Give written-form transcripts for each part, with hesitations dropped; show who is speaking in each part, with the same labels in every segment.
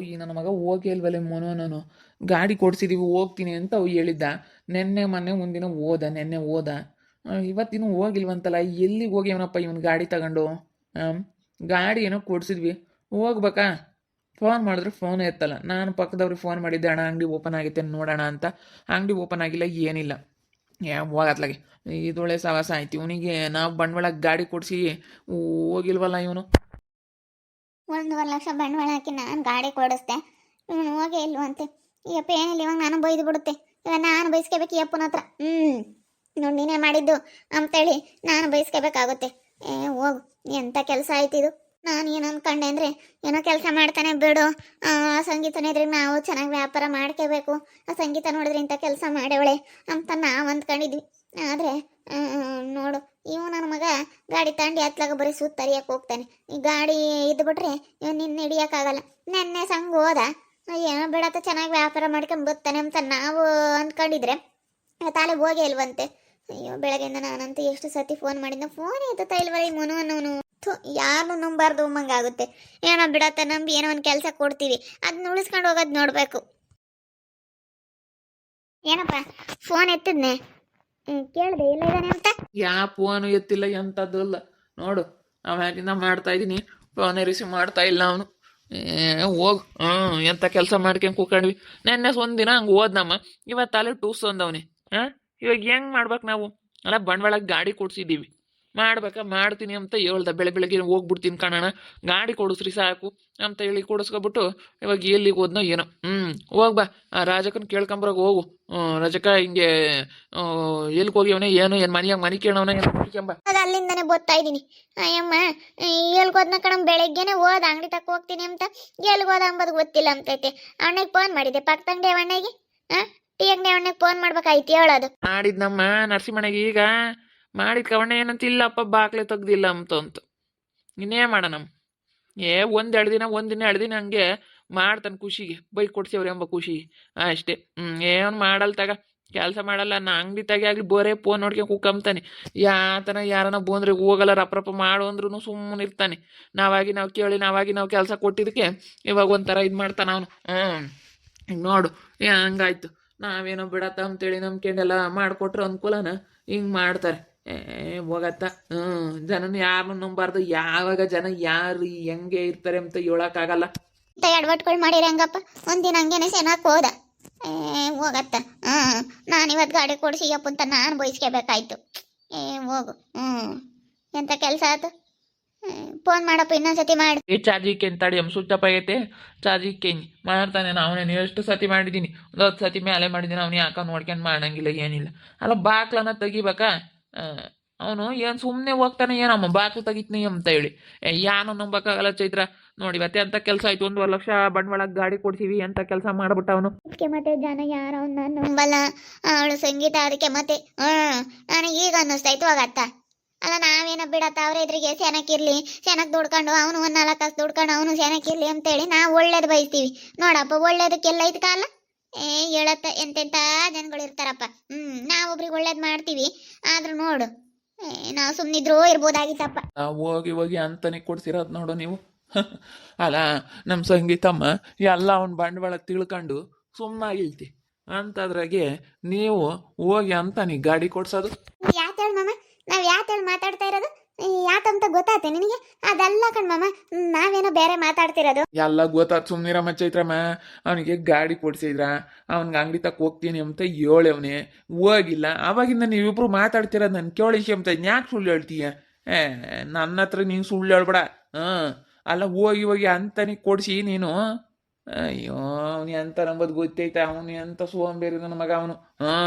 Speaker 1: ಈ ನನ್ನ ಮಗ ಹೋಗಿ ಅಲ್ವಲ್ಲ ಮೊನೋ ನಾನು ಗಾಡಿ ಕೊಡ್ಸಿದೀವಿ ಹೋಗ್ತೀನಿ ಅಂತ ಅವು ಹೇಳಿದ್ದ. ನೆನ್ನೆ ಮೊನ್ನೆ ಮುಂದಿನ ಹೋದ, ನೆನ್ನೆ ಹೋದ, ಇವತ್ತಿನೂ ಹೋಗಿಲ್ವಂತಲ್ಲ. ಎಲ್ಲಿಗೆ ಹೋಗಿ ಅವನಪ್ಪ ಇವನು ಗಾಡಿ ತಗೊಂಡು? ಗಾಡಿ ಏನೋ ಕೊಡ್ಸಿದ್ವಿ, ಹೋಗ್ಬೇಕಾ? ಫೋನ್ ಮಾಡಿದ್ರೆ ಫೋನ್ ಎತ್ತಲ್ಲ. ನಾನು ಪಕ್ಕದವ್ರಿಗೆ ಫೋನ್ ಮಾಡಿದ್ದೆ, ಅಣ್ಣ ಅಂಗಡಿ ಓಪನ್ ಆಗೈತೆ ನೋಡೋಣ ಅಂತ. ಅಂಗಡಿ ಓಪನ್ ಆಗಿಲ್ಲ, ಏನಿಲ್ಲ. ಹೋಗತ್ಲಾಗೆ ಇದೊಳ್ಳೆ ಸವಾಸ ಆಯ್ತು ಇವನಿಗೆ. ನಾವು ಬಂಡವಾಳ ಗಾಡಿ ಕೊಡಿಸಿ ಹೋಗಿಲ್ವಲ್ಲ ಇವನು.
Speaker 2: 1.5 ಲಕ್ಷ ಬಂಡವಾಳ ಹಾಕಿ ನಾನು ಗಾಡಿ ಕೊಡಿಸ್ದೆ, ಇವನು ಹೋಗೇ ಇಲ್ವಂತೆ. ಯಪ್ಪ ಏನಿಲ್ಲ, ಇವಾಗ ನಾನು ಬೈದು ಬಿಡುತ್ತೆ. ಇವಾಗ ನಾನು ಬೈಸ್ಕೋಬೇಕು ಯಪ್ಪನ ಹತ್ರ. ನೋಡಿ ನೀನೇ ಮಾಡಿದ್ದು ಅಂತೇಳಿ ನಾನು ಬೈಸ್ಕೋಬೇಕಾಗುತ್ತೆ. ಹೋಗು, ಎಂಥ ಕೆಲಸ ಆಯ್ತು ಇದು. ನಾನು ಏನು ಅಂದ್ಕೊಂಡೆ ಅಂದರೆ, ಏನೋ ಕೆಲಸ ಮಾಡ್ತಾನೆ ಬಿಡು, ಆ ಸಂಗೀತನ ಇದ್ರಿಗೆ ನಾವು ಚೆನ್ನಾಗಿ ವ್ಯಾಪಾರ ಮಾಡ್ಕೋಬೇಕು, ಆ ಸಂಗೀತ ನೋಡಿದ್ರೆ ಇಂಥ ಕೆಲಸ ಮಾಡೇವಳೆ ಅಂತ ನಾವು ಅಂದ್ಕೊಂಡಿದ್ವಿ. ಆದರೆ ನೋಡು, ಇವು ನನ್ನ ಮಗ ಗಾಡಿ ತಂಡಿ ಹತ್ಲಾಗ ಬರೀ ಸುತ್ತ ತರಿಯಕ್ಕೆ ಹೋಗ್ತಾನೆ. ಈ ಗಾಡಿ ಇದ್ಬಿಟ್ರೆ ಇವನು ನಿನ್ನ ಹಿಡಿಯೋಕ್ಕಾಗಲ್ಲ. ನೆನ್ನೆ ಸಂಘ ಹೋದ, ಏನೋ ಬಿಡತ್ತ ಚೆನ್ನಾಗಿ ವ್ಯಾಪಾರ ಮಾಡ್ಕೊಂಡು ಬರ್ತಾನೆ ಅಂತ ನಾವು ಅಂದ್ಕೊಂಡಿದ್ರೆ ತಾಲೆ ಹೋಗೇ ಇಲ್ವಂತೆ. ಅಯ್ಯೋ, ಬೆಳಗ್ಗೆಯಿಂದ ನಾನಂತೂ ಎಷ್ಟು ಸತಿ ಫೋನ್ ಮಾಡಿದ್ನ, ಫೋನ್ ಎತ್ತುತ್ತಾ ಇಲ್ವಲ್ಲ ಈ ಮನು ಅನ್ನೋನು. ಯಾರನ್ನು ನಂಬಾರ್ದು ಉಮ್ಮಂಗಾಗುತ್ತೆ. ಏನೋ ಬಿಡತ್ತ ನಂಬಿ ಏನೋ ಒಂದು ಕೆಲಸ ಕೊಡ್ತೀವಿ, ಅದನ್ನ ಉಳಿಸ್ಕೊಂಡು ಹೋಗೋದು ನೋಡಬೇಕು. ಏನಪ್ಪ ಫೋನ್ ಎತ್ತಿದ್ನೆ, ಕೇಳಿದೆ ಇಲ್ಲ ಇದ್ದಾನೆ ಅಂತ.
Speaker 1: ಫೋನು ಎತ್ತಿಲ್ಲ, ಎಂಥದ್ದಲ್ಲ ನೋಡು. ಅವಾಗಿಂದ ಮಾಡ್ತಾ ಇದ್ದೀನಿ, ಫೋನೇ ರಿಸೀವ್ ಮಾಡ್ತಾ ಇಲ್ಲ ಅವನು. ಹೋಗು, ಎಂಥ ಕೆಲಸ ಮಾಡ್ಕೊಂಡು ಕೂಕೊಂಡ್ವಿ. ನೆನ್ನೆ ಒಂದಿನ ಹಂಗೆ ಹೋದ್ನಮ್ಮ, ಇವತ್ತಲ್ಲಿ ಟೂಸ್ ಅಂದವನಿ. ಇವಾಗ ಹೆಂಗೆ ಮಾಡ್ಬೇಕು ನಾವು? ಅಲ್ಲ, ಬಂಡವಾಳ ಗಾಡಿ ಕೊಡ್ಸಿದ್ದೀವಿ, ಮಾಡ್ತೀನಿ ಅಂತ ಹೇಳ್ದ. ಬೆಳಗ್ಗೆ ಹೋಗ್ಬಿಡ್ತೀನಿ ಕಣಣ್ಣ, ಗಾಡಿ ಕೊಡಿಸ್ರಿ ಸಾಕು ಅಂತ ಹೇಳಿ ಕೊಡಿಸ್ಕೊಬಿಟ್ಟು ಇವಾಗ ಎಲ್ಲಿಗೆ ಹೋದ್ನೋ ಏನೋ. ಹೋಗ್ಬಾ, ರಾಜಕನ್ ಕೇಳ್ಕೊಂಬರಾಗ ಹೋಗು. ರಜಕ ಹಿಂಗೆ ಎಲ್ಲಿಗೆ ಹೋಗ್ಯವನೇ ಏನು ಮನೆ ಕೇಳವನ ಏನು ಕೇಳ್ಕೊಂಬ.
Speaker 2: ಅದು ಅಲ್ಲಿಂದನೇ ಬರ್ತಾ ಇದ್ದೀನಿ. ಅಯ್ಯಮ್ಮ ಎಲ್ಗೋದ್ನ ಕಣ, ಬೆಳಗ್ಗೆನೆ ಹೋದ ಅಂಗಡಿ ತಕ್ಕ ಹೋಗ್ತೀನಿ ಅಂತ. ಎಲ್ಗೋದ ಅಂಬೋದು ಗೊತ್ತಿಲ್ಲ ಅಂತೈತೆ. ಅಣ್ಣಗೆ ಫೋನ್ ಮಾಡಿದೆ, ಪಕ್ಕದ ಅಂಗಡಿ ಅಣ್ಣಗೆ, ಟೀ ಅಂಗಡಿ ಅಣ್ಣಗೆ ಫೋನ್ ಮಾಡ್ಬೇಕಾಯ್ತು ಹೇಳೋದು.
Speaker 1: ಮಾಡಿದ್ನಮ್ಮ ನರಸಿಂಹಣ್ಣಗೆ. ಈಗ ಮಾಡಿದ ಕವಣ್ಣ ಏನಂತಿಲ್ಲಪ್ಪ, ಬಾಕ್ಲೆ ತೆಗ್ದಿಲ್ಲ ಅಂತ ಇನ್ನೇ ಮಾಡೋಣಮ್ಮ. ಒಂದೆರಡು ದಿನ ಹಂಗೆ ಮಾಡ್ತಾನೆ ಖುಷಿಗೆ, ಬೈಕ್ ಕೊಡ್ಸೇವ್ರಿ ಎಂಬ ಖುಷಿಗೆ ಅಷ್ಟೇ. ಏನು ಮಾಡಲ್ಲ ತಗ, ಕೆಲಸ ಮಾಡಲ್ಲ. ನಾ ಅಂಗಡಿ ತೆಗೆ ಆಗಲಿ ಬೋರೇ ಫೋನ್ ನೋಡ್ಕೊಂಡು ಕುಕ್ಕಂತಾನೆ. ಯಾತನ ಯಾರನ್ನ ಬಂದ್ರೆ ಹೋಗಲ್ಲ, ರಪ್ರಪ್ಪ ಮಾಡು ಅಂದ್ರೂ ಸುಮ್ಮನೆ ಇರ್ತಾನೆ. ನಾವು ಕೇಳಿ ನಾವು ಕೆಲಸ ಕೊಟ್ಟಿದ್ದಕ್ಕೆ ಇವಾಗ ಒಂಥರ ಇದು ಮಾಡ್ತಾನೆ ಅವನು. ಈಗ ನೋಡು ಹಂಗಾಯ್ತು. ನಾವೇನೋ ಬಿಡತ್ತ ಅಂತೇಳಿ ನಂಬ್ಕೊಂಡೆಲ್ಲ ಮಾಡಿಕೊಟ್ರೆ ಅನುಕೂಲನ ಹಿಂಗೆ ಮಾಡ್ತಾರೆ. ಹೋಗತ್ತ. ಜನನ ಯಾರನ್ನು ನಂಬಾರ್ದು. ಯಾವಾಗ ಜನ ಯಾರು ಹೆಂಗೆ ಇರ್ತಾರೆ ಅಂತ ಹೇಳೋಕ್ಕಾಗಲ್ಲ.
Speaker 2: ಎಡವಟ್ಗಳು ಮಾಡಿರಿ ಹಂಗಪ್ಪ. ಒಂದಿನ ಹಂಗೇನೆ ಚೆನ್ನಾಗಿ ಹೋದ, ಹೋಗತ್ತ. ನಾನು ಇವತ್ತು ಗಾಡಿ ಕೊಡಿಸಿ ಅಪ್ಪಂತ ನಾನು ಬಯಸ್ಕೋಬೇಕಾಯ್ತು. ಹೋಗು, ಎಂಥ ಕೆಲಸ ಆಯ್ತು. ಫೋನ್ ಮಾಡಪ್ಪ, ಇನ್ನೊಂದ್ಸತಿ ಮಾಡಿ.
Speaker 1: ಚಾರ್ಜಿಗೆ ತಡಿ, ಸ್ವಿಚ್ ಅಪ್ ಆಗೈತೆ. ಚಾರ್ಜಿಗೆ ಮಾಡ್ತಾನೆ. ಅವನೇನು ಎಷ್ಟು ಸತಿ ಮಾಡಿದ್ದೀನಿ, ಒಂದು 10 ಸತಿ ಮೇಲೆ ಮಾಡಿದ್ದೀನಿ. ಅವ್ನು ಯಾಕೆ ನೋಡ್ಕೊಂಡು ಮಾಡಂಗಿಲ್ಲ, ಏನಿಲ್ಲ. ಅಲ್ಲ, ಬಾಕ್ಲನ್ನ ತೆಗಿಬೇಕಾ? ಅವನು ಏನು ಸುಮ್ಮನೆ ಹೋಗ್ತಾನೆ, ಏನಮ್ಮ ಬಾಕ್ಲು ತೆಗಿತೀನಿ ಅಂತ ಹೇಳಿ. ಯಾನು ನಂಬಕ್ಕಾಗಲ್ಲ ಚೈತ್ರ. ನೋಡಿ ಇವತ್ತೆ ಅಂತ ಕೆಲಸ ಆಯ್ತು. 1.5 ಲಕ್ಷ ಬಂಡವಾಳ ಗಾಡಿ ಕೊಡ್ತೀವಿ ಅಂತ ಕೆಲಸ ಮಾಡ್ಬಿಟ್ಟ ಅವನು.
Speaker 2: ಅದಕ್ಕೆ ಮತ್ತೆ ಜನ ಯಾರು ಅವನ್ನ ನಂಬಲ್ಲ. ಅವಳು ಸಂಗೀತ, ಅದಕ್ಕೆ ಮತ್ತೆ ನನಗೆ ಈಗ ಅನ್ನಿಸ್ತಾಯ್ತು ಹೋಗತ್ತ. ಅಲ್ಲ, ನಾವೇನೋ ಬಿಡತ್ತ ಅವ್ರ ಎದುರಿಗೆ ಸೆನಕ್ಕಿರ್ಲಿ, ಸೆನಕ್ ದುಡ್ಕೊಂಡು ಅವನು 1 4 ಕಾಸು ದುಡ್ಕೊಂಡು ಅವನು ಸೆನಕ್ಕಿರ್ಲಿ ಅಂತೇಳಿ ನಾವು ಒಳ್ಳೇದು ಬಯಸ್ತೀವಿ. ನೋಡಪ್ಪ, ಒಳ್ಳೇದಕ್ಕೆಲ್ಲ ಐತೆ ಕಾಲ. ಹೇಳತ್ತ ಎಂತೆಂಥ ಜನಗಳು ಇರ್ತಾರಪ್ಪ. ನಾವೊಬ್ರಿಗೆ ಒಳ್ಳೇದು ಮಾಡ್ತೀವಿ, ಆದ್ರೂ ನೋಡು ನಾವು ಸುಮ್ಮನಿದ್ರೂ ಇರ್ಬೋದಾಗಿತ್ತಪ್ಪ.
Speaker 1: ಹೋಗಿ ಅಂತಾನೆ ಕೊಡ್ಸಿರೋದು ನೋಡು ನೀವು. ಅಲ್ಲ, ನಮ್ಮ ಸಂಗೀತಮ್ಮ ಎಲ್ಲ ಅವ್ನ ಬಂಡವಾಳ ತಿಳ್ಕೊಂಡು ಸುಮ್ಮನಾಗಿಲ್ತಿ ಅಂತದ್ರಾಗೆ ನೀವು ಹೋಗಿ ಅಂತಾನೆ ಗಾಡಿ ಕೊಡ್ಸೋದು.
Speaker 2: ಯಾತೇಳ ಮಾಮ, ನಾವ್ ಯಾತೇಳಿ ಮಾತಾಡ್ತಾ ಇರೋದು? ಯಾಕಂತ ಗೊತ್ತಾತೆ ನಿನಗೆ? ಅದಲ್ಲ ಕಣ್ಮಮ್ಮ, ನಾವೇನೋ ಬೇರೆ ಮಾತಾಡ್ತಿರೋದು.
Speaker 1: ಎಲ್ಲ ಗೊತ್ತಾತ್, ಸುಮ್ನಿರಮ್ಮ ಚೈತ್ರಮ್ಮ. ಅವನಿಗೆ ಗಾಡಿ ಕೊಡ್ಸಿದ್ರ, ಅವ್ನಿಗೆ ಅಂಗಡಿ ತಕ್ಕ ಹೋಗ್ತೀನಿ ಅಂತ ಹೇಳವನೆ, ಹೋಗಿಲ್ಲ. ಅವಾಗಿಂದ ನೀವಿಬ್ರು ಮಾತಾಡ್ತಿರೋದು ನಾನು ಕೇಳಿಸಿ ಅಂತ. ಯಾಕೆ ಸುಳ್ಳು ಹೇಳ್ತೀಯ? ನನ್ನ ಹತ್ರ ನೀನು ಸುಳ್ಳು ಹೇಳ್ಬೇಡ. ಅಲ್ಲ, ಹೋಗಿ ಅಂತಾನೆ ಕೊಡ್ಸಿ ನೀನು. ಅಯ್ಯೋ, ಅವನು ಎಂತ ನಂಬೋದು ಗೊತ್ತೈತೆ. ಅವನು ಎಂತ ಸೋಂಬೇರಿ ನನ್ನ ಮಗ ಅವನು.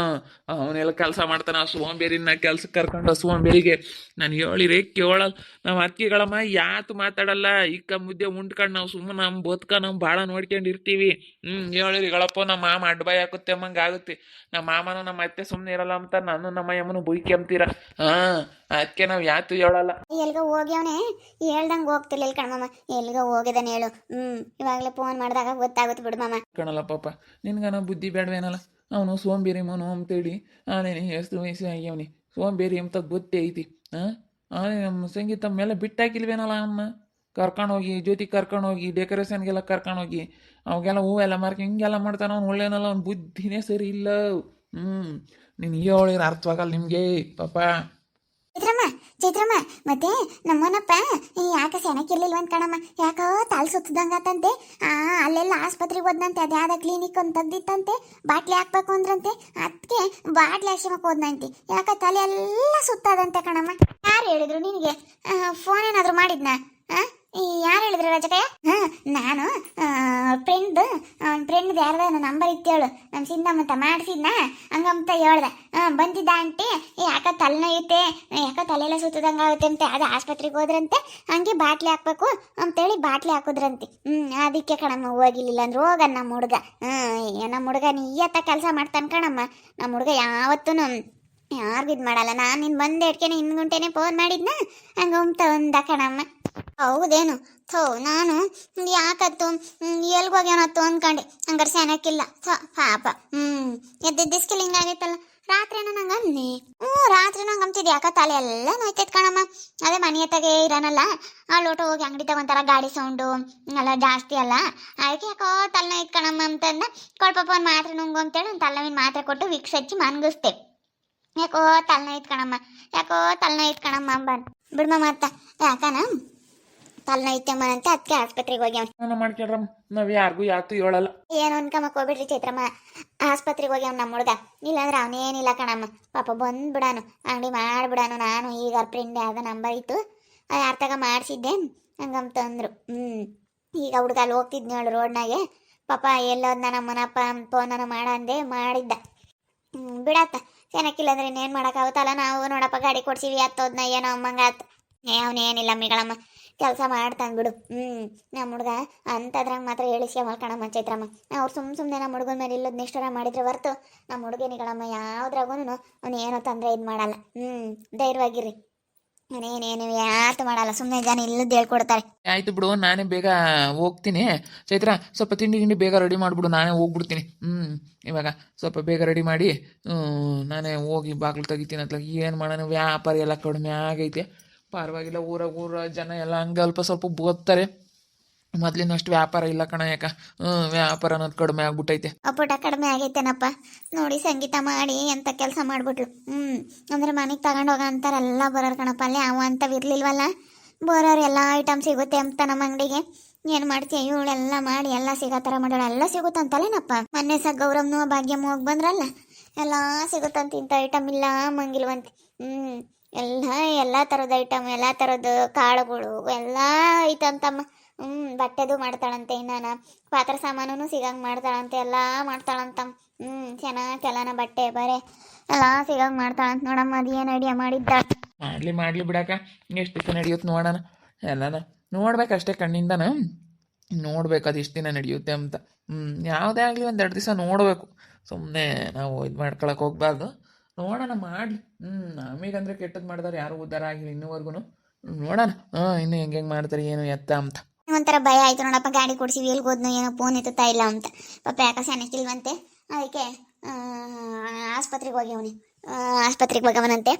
Speaker 1: ಅವನೆಲ್ಲ ಕೆಲಸ ಮಾಡ್ತಾನೆ. ಆ ಸೋಂಬೇರಿನ ಕೆಲ್ಸಕ್ಕೆ ಕರ್ಕೊಂಡು ಸೋಂಬೇರಿಗೆ ನಾನು ಹೇಳಿರಿ ಕೇಳಲ್ಲ. ನಾವು ಅತ್ತಿಗೆಗಳಮ್ಮ ಯಾತು ಮಾತಾಡಲ್ಲ. ಇಕ್ಕ ಮುದ್ದೆ ಉಂಡ್ಕೊಂಡು ನಾವು ಸುಮ್ಮನೆ ನಮ್ಮ ಬದುಕ ನಾವು ಭಾಳ ನೋಡ್ಕೊಂಡು ಇರ್ತೀವಿ. ಹೇಳಿರಿ ಗಳಪ್ಪ, ನಮ್ಮ ಮಾಮ ಅಡ್ಬಾಯಿ ಹಾಕುತ್ತೆ ಅಮ್ಮಂಗೆ ಆಗುತ್ತೆ. ನಮ್ಮ ಮಾಮನು ನಮ್ಮ ಅತ್ತೆ ಸುಮ್ಮನೆ ಇರಲ್ಲ ಅಂತ ನಾನು ನಮ್ಮ ಯಮ್ಮನು ಬುಯ್ಕೆಂಬ್ತೀರ. ಅದಕ್ಕೆ ನಾವು ಯಾತು ಹೇಳಲ್ಲ.
Speaker 2: ಎಲ್ಗ ಹೋಗ್ಯವನೇ ಹೇಳ್ದಂಗೆ ಹೋಗ್ತಿರ್ಲಿಲ್ಲ ಕಣ್ಮಮ್ಮ. ಎಲ್ಗ ಹೋಗಿದಾನೆ ಹೇಳು. ಇವಾಗಲೇ ಫೋನ್ ಮಾಡಿದಾಗ ಗೊತ್ತಾಗುತ್ತೆ ಬಿಡು ಮಾಮ.
Speaker 1: ಕಣಲ್ಲ ಪಾಪ, ನಿನ್ಗನ ಬುದ್ಧಿ ಬೇಡವೇನಲ್ಲ. ಅವನು ಸೋಂಬೇರಿ ಮನು ಅಂತೇಳಿ ಆನೇನೆ ಎಷ್ಟು ವಯಸ್ಸು ಆಗ್ಯವನಿ. ಸೋಂಬೇರಿ ಅಂತ ಗೊತ್ತೇ ಐತಿ. ಆನೆ ನಮ್ಮ ಸಂಗೀತ ಮೇಲೆ ಬಿಟ್ಟಾಕಿಲ್ವೇನಲ್ಲ ಅವನ್ನ. ಕರ್ಕೊಂಡೋಗಿ ಜ್ಯೋತಿ ಕರ್ಕೊಂಡೋಗಿ ಡೆಕೋರೇಷನ್ಗೆಲ್ಲ ಕರ್ಕೊಂಡೋಗಿ ಅವಾಗೆಲ್ಲ ಹೂವೆಲ್ಲ ಮಾರ್ಕೆ ಹಿಂಗೆಲ್ಲ ಮಾಡ್ತಾನೆ ಅವ್ನು ಒಳ್ಳೇನಲ್ಲ ಅವ್ನ ಬುದ್ಧಿನೇ ಸರಿ ಇಲ್ಲ. ನೀನು ಹೇಳಿದ್ರೆ ಅರ್ಥವಾಗಲ್ಲ ನಿಮಗೆ ಪಾಪ.
Speaker 2: ಚೈತ್ರಮ್ಮ ಚೈತ್ರಮ್ಮ ಮತ್ತೆ ನಮ್ಮನಪ್ಪ ಯಾಕೆ ಸೆನಕ್ಕಿರ್ಲಿಲ್ವಂತ ಕಣಮ್ಮ, ಯಾಕೋ ತಾಲ್ ಸುತ್ತದಂಗತ್ತಂತೆ. ಅಲ್ಲೆಲ್ಲ ಆಸ್ಪತ್ರೆಗೆ ಹೋದ್ನಂತೆ, ಅದ್ಯಾವ್ದ ಕ್ಲಿನಿಕ್ ಅಂತ ತೆಗ್ದಿತ್ತಂತೆ, ಬಾಟ್ಲಿ ಹಾಕ್ಬೇಕು ಅಂದ್ರಂತೆ, ಅದಕ್ಕೆ ಬಾಟ್ಲಿ ಹಾಕ್ಸಮಕ್ಕೆ ಹೋದ್ನಂತೆ. ಯಾಕೆ ತಲೆ ಎಲ್ಲ ಸುತ್ತದಂತೆ ಕಣಮ್ಮ. ಯಾರು ಹೇಳಿದ್ರು ನಿನಗೆ? ಫೋನ್ ಏನಾದರೂ ಮಾಡಿದ್ನಾ? ಯಾರು ಹೇಳಿದ್ರು ರಜಕಯ್ಯ? ನಾನು ಫ್ರೆಂಡ್ ಯಾರ್ದ ನಂಬರ್ ಇತ್ತು ಹೇಳು, ನಮ್ಮ ಸಿಂಧಮ್ಮಂತ ಮಾಡಿಸಿದ್ನ ಹಂಗಂತ ಹೇಳ್ದೆ. ಬಂದಿದ್ದ ಆಂಟಿ ಯಾಕ ತಲೆನೋಯುತ್ತೆ, ಯಾಕ ತಲೆಲ್ಲ ಸುತ್ತದಂಗೆ ಆಗುತ್ತೆ ಅಂತ, ಅದು ಆಸ್ಪತ್ರೆಗೆ ಹೋದ್ರಂತೆ, ಹಂಗೆ ಬಾಟ್ಲಿ ಹಾಕ್ಬೇಕು ಅಂತೇಳಿ ಬಾಟ್ಲಿ ಹಾಕಿದ್ರಂತೆ. ಅದಕ್ಕೆ ಕಣಮ್ಮ ಹೋಗಿರ್ಲಿಲ್ಲ ಅಂದ್ರೆ ಹೋಗ ನಮ್ಮ ಹುಡುಗ. ನಮ್ಮ ಹುಡುಗ ನೀಯತ್ತ ಕೆಲಸ ಮಾಡ್ತಾನೆ ಕಣಮ್ಮ. ನಮ್ಮ ಹುಡುಗ ಯಾವತ್ತೂ ಯಾರಿಗೂ ಇದು ಮಾಡಲ್ಲ. ನಾನು ನಿನ್ನ ಬಂದು ಎಡ್ಕೆನೆ ಹಿಂದ್ಗುಂಟೆನೆ ಫೋನ್ ಮಾಡಿದ್ನ ಹಂಗಂತ ಒಂದ ಕಣಮ್ಮ. ಹೌದೇನು? ನಾನು ಯಾಕತ್ತು ಎಲ್ಗೋಗ್ಯಾನತ್ತು ಅಂದ್ಕೊಂಡೆ, ಹಂಗಾರೆ ಸೆನಕ್ಕಿಲ್ಲ ಪಾಪ. ಎದ್ದಿಸ್ಕಿಲ್ಲ ಹಿಂಗಾಗೈತಲ್ಲ. ರಾತ್ರಿನ ನಂಗೆ ಅನ್ನಿ ರಾತ್ರಿ ನಂಗೆ ಅಂತಿದ್ದು ಯಾಕ ತಲೆ ಎಲ್ಲ ನೋಯ್ತೈತೆ ಕಣಮ್ಮ. ಅದೇ ಮನೆ ಹತ್ತಾಗೆ ಇರೋನಲ್ಲ, ಆ ಲೋಟ ಹೋಗಿ ಅಂಗಡಿ ತಗೊಂತಾರ, ಗಾಡಿ ಸೌಂಡು ಎಲ್ಲ ಜಾಸ್ತಿ ಅಲ್ಲ, ಅದಕ್ಕೆ ಯಾಕೋ ತಲೆ ನೋಯ್ತು ಕಣಮ್ಮ ಅಂತಂದ ಕೊಳ್ಪಪ್ಪ ಒಂದು ಮಾತ್ರೆ ನುಂಗು ಅಂತೇಳಿ ಒಂದು ತಲೆನೋವಿನ ಮಾತ್ರೆ ಕೊಟ್ಟು ವಿಕ್ಸ್ ಹಚ್ಚಿ ಮನ್ಗಿಸ್ತೆ. ಯಾಕೋ ತಲೆನೋಯ್ತು ಕಣಮ್ಮ, ಯಾಕೋ ತಲೆನೋಯ್ತು ಕಣಮ್ಮ ಅಂಬನ್ ಬಿಡ್ಮ ಮತ್ತ ಯಾಕನ ತಲೆನೋಯ್ತಮ್ಮ ಅಂತ ಅದಕ್ಕೆ ಆಸ್ಪತ್ರೆಗೆ ಹೋಗ್ಯಾವ.
Speaker 1: ಮಾಡ್ಕೊಳ್ರಮ್ಮ, ನಾವು ಯಾರಿಗೂ ಯಾತು ಹೇಳಲ್ಲ.
Speaker 2: ಏನು ಅನ್ಕಮ್ಮಕ್ ಹೋಗ್ಬಿಡ್ರಿ ಚೈತ್ರಮ್ಮ, ಆಸ್ಪತ್ರೆಗೆ ಹೋಗ್ಯಾವ ನಮ್ಮ ಹುಡುಗ. ಇಲ್ಲಾಂದ್ರೆ ಅವನೇನಿಲ್ಲ ಕಣಮ್ಮ, ಪಾಪ ಬಂದ್ಬಿಡಾನು, ಅಂಗಡಿ ಮಾಡ್ಬಿಡಾನು. ನಾನು ಈಗ ಫ್ರೆಂಡ್ ಯಾವ್ದೋ ನಂಬರ್ ಇತ್ತು, ಯಾರ ತಗ ಮಾಡಿಸಿದ್ದೆ ಹಂಗಂತಂದ್ರು. ಈಗ ಹುಡುಗ ಅಲ್ಲಿ ಹೋಗ್ತಿದ್ನ ಹೇಳು ರೋಡ್ನಾಗೆ, ಪಾಪ ಎಲ್ಲೋದ್ನ ನಮ್ಮನಪ್ಪ ಫೋನನ್ನು ಮಾಡಂದೆ ಮಾಡಿದ್ದ. ಬಿಡತ್ತ ಚೆನ್ನಾಗಿಲ್ಲ ಅಂದ್ರೆ ಇನ್ನೇನು ಮಾಡೋಕ್ಕಾಗುತ್ತಲ್ಲ, ನಾವು ನೋಡಪ್ಪ ಗಾಡಿ ಕೊಡ್ಸಿವಿ ಹತ್ತೋದ್ನ ಏನೋ ಅಮ್ಮಂಗಾತ. ಅವನೇನಿಲ್ಲ ಮಿಗಳಮ್ಮ, ಕೆಲಸ ಮಾಡ್ತಾನೆ ಬಿಡು. ನಮ್ಮ ಹುಡುಗ ಅಂಥದ್ರಾಗ ಮಾತ್ರ ಹೇಳಿಸ್ಕೊಂಬಲ್ ಕಣಮ್ಮ ಚೈತ್ರಮ್ಮ. ಅವ್ರು ಸುಮ್ಮನೆ ನಮ್ಮ ಹುಡುಗನ ಮೇಲೆ ಇಲ್ಲದ ನಿಷ್ಠರ ಮಾಡಿದ್ರೆ ಹೊರ್ತು ನಮ್ಮ ಹುಡುಗನಿಗಳಮ್ಮ ಯಾವ್ದ್ರಾಗೂ ಅವ್ನು ಏನೋ ತೊಂದರೆ ಇದು ಮಾಡಲ್ಲ. ಧೈರ್ಯವಾಗಿರ್ರಿ, ಅವನೇನೇನು ಯಾತು ಮಾಡಲ್ಲ, ಸುಮ್ಮನೆ ಜನ ಇಲ್ಲದ್ದು ಹೇಳ್ಕೊಡ್ತಾರೆ.
Speaker 1: ಆಯ್ತು ಬಿಡು, ನಾನೇ ಬೇಗ ಹೋಗ್ತೀನಿ. ಚೈತ್ರ ಸ್ವಲ್ಪ ತಿಂಡಿ ಬೇಗ ರೆಡಿ ಮಾಡಿಬಿಡು, ನಾನೇ ಹೋಗ್ಬಿಡ್ತೀನಿ. ಇವಾಗ ಸ್ವಲ್ಪ ಬೇಗ ರೆಡಿ ಮಾಡಿ ನಾನೇ ಹೋಗಿ ಬಾಗಿಲು ತೆಗಿತೀನಿ. ಅತ್ಲಾಗ ಏನು ಮಾಡೋಣ, ವ್ಯಾಪಾರ ಎಲ್ಲ ಕಡಿಮೆ ಆಗೈತೆ, ಪರವಾಗಿಲ್ಲ. ಊರ ಜನ ಎಲ್ಲ ಹಂಗೆ ಅಲ್ಪ ಸ್ವಲ್ಪ ಬೋಗ್ತಾರೆ, ಮೊದ್ಲಿನಷ್ಟು ವ್ಯಾಪಾರ ಇಲ್ಲ ಕಣ. ಯಾಕ ವ್ಯಾಪಾರ ಅನ್ನೋದು ಕಡಿಮೆ ಆಗ್ಬಿಟ್ಟೈತೆ.
Speaker 2: ಅಪ್ಪಟ ಕಡಿಮೆ ಆಗೈತೇನಪ್ಪ ನೋಡಿ, ಸಂಗೀತ ಮಾಡಿ ಅಂತ ಕೆಲಸ ಮಾಡ್ಬಿಟ್ಲು. ಅಂದ್ರೆ ಮನೆಗೆ ತಗೊಂಡೋಗ ಅಂತಾರೆಲ್ಲ ಬರೋರು ಕಣಪ್ಪ. ಅಲ್ಲೇ ಅವ ಅಂತವ್ ಇರ್ಲಿಲ್ವಲ್ಲ, ಬರೋರು ಎಲ್ಲ ಐಟಮ್ ಸಿಗುತ್ತೆ ಅಂತ ನಮ್ಮ ಅಂಗಡಿಗೆ. ಏನು ಮಾಡ್ತೀಯ, ಇವಳೆಲ್ಲ ಮಾಡಿ ಎಲ್ಲ ಸಿಗೋ ಥರ ಮಾಡೋಳು, ಎಲ್ಲ ಸಿಗುತ್ತಂತಲ್ಲೇನಪ್ಪ. ಮೊನ್ನೆ ಸಹ ಗೌರವ್ನು ಭಾಗ್ಯಮ್ಮ ಹೋಗಿ ಬಂದ್ರಲ್ಲ, ಎಲ್ಲ ಸಿಗುತ್ತಂತ. ಇಂಥ ಐಟಮ್ ಇಲ್ಲ ಮಂಗಿಲ್ವಂತೆ. ಎಲ್ಲ ಥರದ ಐಟಮ್, ಎಲ್ಲ ಥರದ ಕಾಳುಗಳು ಎಲ್ಲ ಐತಂತಮ್ಮ. ಬಟ್ಟೆದು ಮಾಡ್ತಾಳಂತೆ, ಇನ್ನಾನ ಪಾತ್ರ ಸಾಮಾನು ಸಿಗಂಗೆ ಮಾಡ್ತಾಳಂತೆ, ಎಲ್ಲ ಮಾಡ್ತಾಳಂತಮ್ಮ. ಚೆನ್ನಾಗೆಲ್ಲನ ಬಟ್ಟೆ ಬರೆ ಎಲ್ಲ ಸಿಗಂಗೆ ಮಾಡ್ತಾಳಂತ ನೋಡಮ್ಮ. ಅದೇನು ಐಡಿಯಾ ಮಾಡಿದ್ದಾಳ.
Speaker 1: ಮಾಡಲಿ ಬಿಡಾಕ, ಎಷ್ಟು ದಿನ ನಡೆಯುತ್ತೆ ನೋಡೋಣ. ಎಲ್ಲನ ನೋಡ್ಬೇಕಷ್ಟೇ ಕಣ್ಣಿಂದನ, ನೋಡ್ಬೇಕು ಅದು ಎಷ್ಟು ದಿನ ನಡೆಯುತ್ತೆ ಅಂತ. ಯಾವುದೇ ಆಗಲಿ ಒಂದು 2 ದಿವಸ ನೋಡಬೇಕು, ಸುಮ್ಮನೆ ನಾವು ಇದು ಮಾಡ್ಕೊಳಕ್ಕೆ ಹೋಗ್ಬಾರ್ದು. ನೋಡೋಣ ಮಾಡಲಿ. ನಮಗಂದ್ರೆ ಕೆಟ್ಟದ್ದು ಮಾಡಿದಾರೆ, ಯಾರು ಉದ್ಧಾರ ಆಗಿಲ್ಲ ಇನ್ನೂವರೆಗೂ. ನೋಡೋಣ ಇನ್ನು ಹೆಂಗೆ ಮಾಡ್ತಾರೆ ಏನು ಎತ್ತ ಅಂತ.
Speaker 2: ಒಂಥರ ಭಯ ಆಯ್ತು ನೋಡಪ್ಪ, ಗಾಡಿ ಕೊಡ್ಸಿವಿ ಎಲ್ಲಿಗೆ ಹೋದ್ನು ಏನೋ ಫೋನ್ ಎತ್ತುತ್ತಾ ಇಲ್ಲ ಅಂತ. ಪಾಪ ಯಾಕೆ ಸೆನಕ್ಕಿಲ್ವಂತೆ, ಅದಕ್ಕೆ ಆಸ್ಪತ್ರೆಗೆ ಹೋಗ್ಯವನಂತೆ.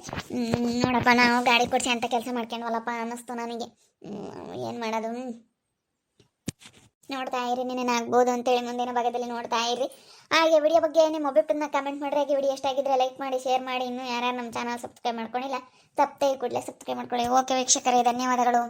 Speaker 2: ನೋಡಪ್ಪ, ನಾವು ಗಾಡಿ ಕೊಡ್ಸಿ ಅಂತ ಕೆಲಸ ಮಾಡ್ಕೊಂಡ್ವಲ್ಲಪ್ಪ ಅನ್ನಿಸ್ತು ನನಗೆ. ಏನು ಮಾಡೋದು, ನೋಡ್ತಾ ಇರಿ, ನೀನೇನು ಆಗ್ಬೋದು ಅಂತೇಳಿ ಮುಂದಿನ ಭಾಗದಲ್ಲಿ ನೋಡ್ತಾ ಇರಿ. ಹಾಗೆ ವಿಡಿಯೋ ಬಗ್ಗೆ ನಿಮ್ಮ ಒಬ್ಬಿಟ್ಟನ್ನ ಕಮೆಂಟ್ ಮಾಡಿರಿ. ಹಾಗೆ ವಿಡಿಯೋ ಎಷ್ಟಾಗಿದ್ರೆ ಲೈಕ್ ಮಾಡಿ, ಶೇರ್ ಮಾಡಿ. ಇನ್ನೂ ಯಾರು ನಮ್ಮ ಚಾನಲ್ ಸಬ್ಸ್ಕ್ರೈಬ್ ಮಾಡ್ಕೊಂಡಿಲ್ಲ, ತಪ್ಪದೇ ಕೂಡಲೇ ಸಬ್ಸ್ಕ್ರೈಬ್ ಮಾಡ್ಕೊಳ್ಳಿ. ಓಕೆ ವೀಕ್ಷಕರೇ, ಧನ್ಯವಾದಗಳು.